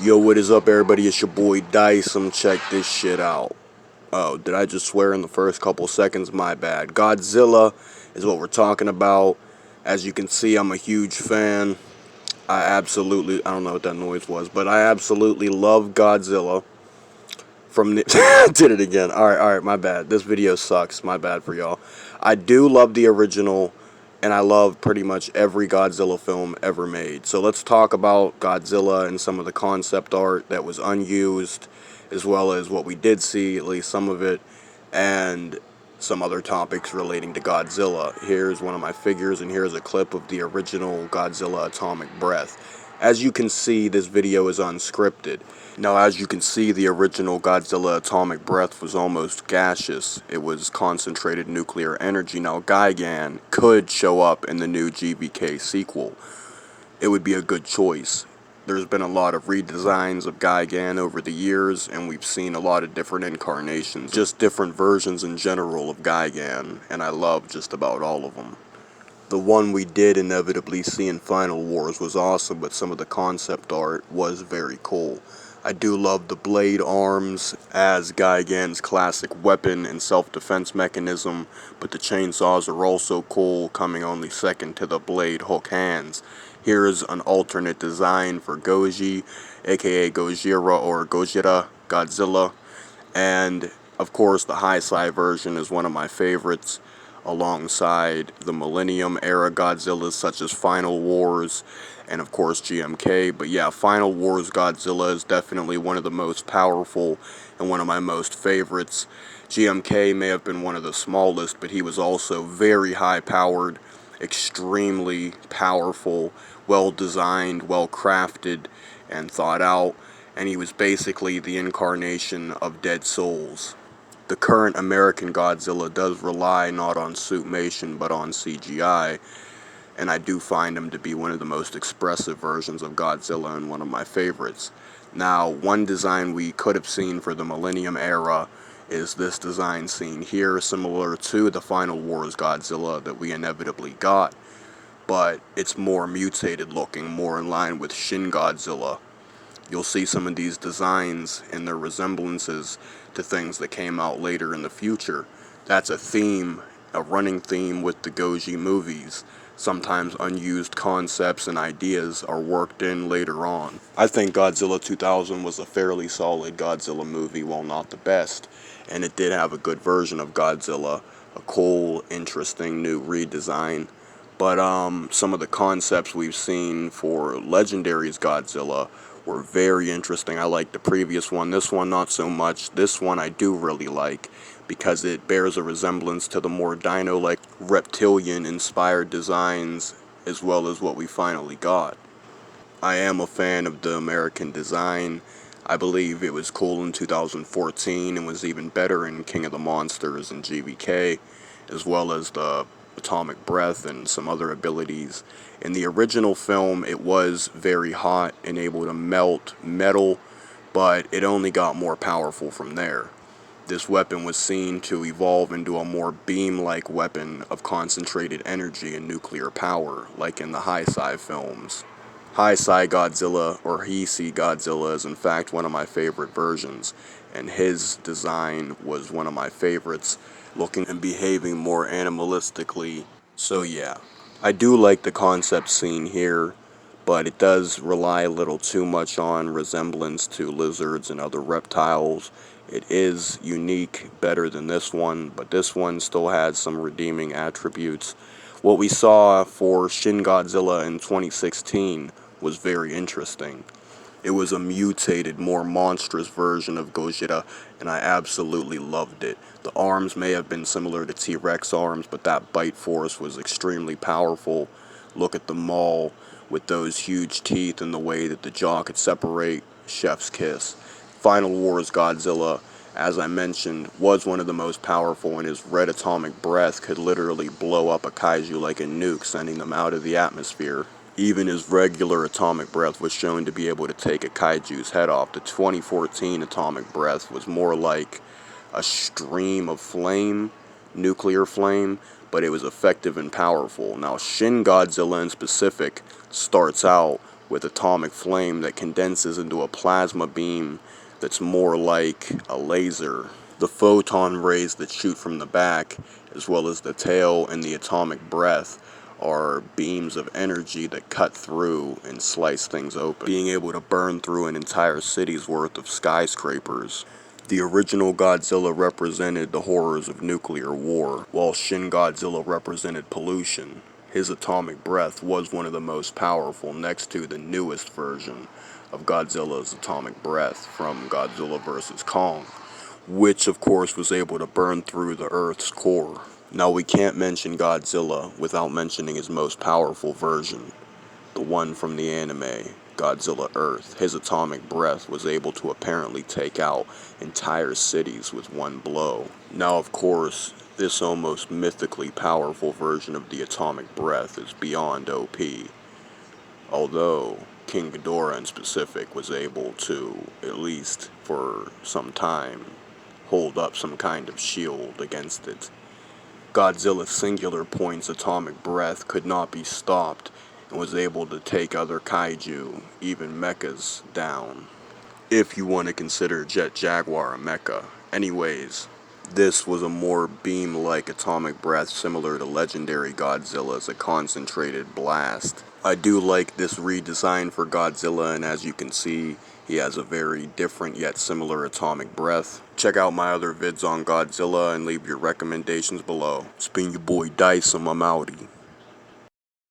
Yo, what is up, everybody? It's your boy Dicem. Check this shit out. Oh, did I just swear in the first couple seconds? My bad. Godzilla is what we're talking about. As you can see, I'm a huge fan. I don't know what that noise was, but I absolutely love Godzilla. Did it again. Alright, my bad. This video sucks. My bad for y'all. I do love the original, and I love pretty much every Godzilla film ever made. So let's talk about Godzilla and some of the concept art that was unused, as well as what we did see, at least some of it, and some other topics relating to Godzilla. Here's one of my figures, and here's a clip of the original Godzilla Atomic Breath. As you can see, this video is unscripted. Now, as you can see, the original Godzilla Atomic Breath was almost gaseous. It was concentrated nuclear energy. Now, Gigan could show up in the new GBK sequel. It would be a good choice. There's been a lot of redesigns of Gigan over the years, and we've seen a lot of different incarnations, just different versions in general of Gigan, and I love just about all of them. The one we did inevitably see in Final Wars was awesome, but some of the concept art was very cool. I do love the blade arms as Gigan's classic weapon and self-defense mechanism, but the chainsaws are also cool, coming only second to the blade hook hands. Here's an alternate design for Goji, aka Gojira or Gojira Godzilla, and of course the high side version is one of my favorites, alongside the Millennium era Godzillas such as Final Wars and of course GMK. But yeah, Final Wars Godzilla is definitely one of the most powerful and one of my most favorites. GMK may have been one of the smallest, but he was also very high powered, extremely powerful, well designed, well crafted, and thought out, and he was basically the incarnation of Dead Souls. The current American Godzilla does rely not on suitmation but on CGI, and I do find him to be one of the most expressive versions of Godzilla and one of my favorites. Now, one design we could have seen for the Millennium era is this design seen here, similar to the Final Wars Godzilla that we inevitably got, but it's more mutated looking, more in line with Shin Godzilla. You'll see some of these designs and their resemblances to things that came out later in the future. That's a theme, a running theme with the Goji movies. Sometimes unused concepts and ideas are worked in later on. I think Godzilla 2000 was a fairly solid Godzilla movie, while not the best, and it did have a good version of Godzilla, a cool, interesting new redesign. But some of the concepts we've seen for Legendary's Godzilla were very interesting. I like the previous one. This one, not so much. This one I do really like because it bears a resemblance to the more dino-like reptilian-inspired designs as well as what we finally got. I am a fan of the American design. I believe it was cool in 2014 and was even better in King of the Monsters and GBK, as well as the atomic breath and some other abilities. In the original film, it was very hot and able to melt metal, but it only got more powerful from there. This weapon was seen to evolve into a more beam-like weapon of concentrated energy and nuclear power, like in the Heisei films. Heisei Godzilla, or Heisei Godzilla, is in fact one of my favorite versions, and his design was one of my favorites, looking and behaving more animalistically. So yeah, I do like the concept seen here, but it does rely a little too much on resemblance to lizards and other reptiles. It is unique, better than this one, but this one still has some redeeming attributes. What we saw for Shin Godzilla in 2016 was very interesting. It was a mutated, more monstrous version of Gojira, and I absolutely loved it. The arms may have been similar to T-Rex arms, but that bite force was extremely powerful. Look at the maul with those huge teeth and the way that the jaw could separate. Chef's kiss. Final Wars Godzilla, as I mentioned, was one of the most powerful, and his red atomic breath could literally blow up a kaiju like a nuke, sending them out of the atmosphere. Even his regular atomic breath was shown to be able to take a kaiju's head off. The 2014 atomic breath was more like a stream of flame, nuclear flame, but it was effective and powerful. Now, Shin Godzilla in specific starts out with atomic flame that condenses into a plasma beam that's more like a laser. The photon rays that shoot from the back, as well as the tail and the atomic breath, are beams of energy that cut through and slice things open, being able to burn through an entire city's worth of skyscrapers. The original Godzilla represented the horrors of nuclear war, while Shin Godzilla represented pollution. His atomic breath was one of the most powerful, next to the newest version of Godzilla's atomic breath from Godzilla vs. Kong, which of course was able to burn through the Earth's core. Now we can't mention Godzilla without mentioning his most powerful version, the one from the anime, Godzilla Earth. His atomic breath was able to apparently take out entire cities with one blow. Now of course, this almost mythically powerful version of the atomic breath is beyond OP, although King Ghidorah in specific was able to, at least for some time, hold up some kind of shield against it. Godzilla's singular point's atomic breath could not be stopped and was able to take other kaiju, even mechas, down. If you want to consider Jet Jaguar a mecha. Anyways, this was a more beam-like atomic breath similar to legendary Godzilla's, a concentrated blast. I do like this redesign for Godzilla, and as you can see, he has a very different yet similar atomic breath. Check out my other vids on Godzilla and leave your recommendations below. It's been your boy Dicem, I'm outie.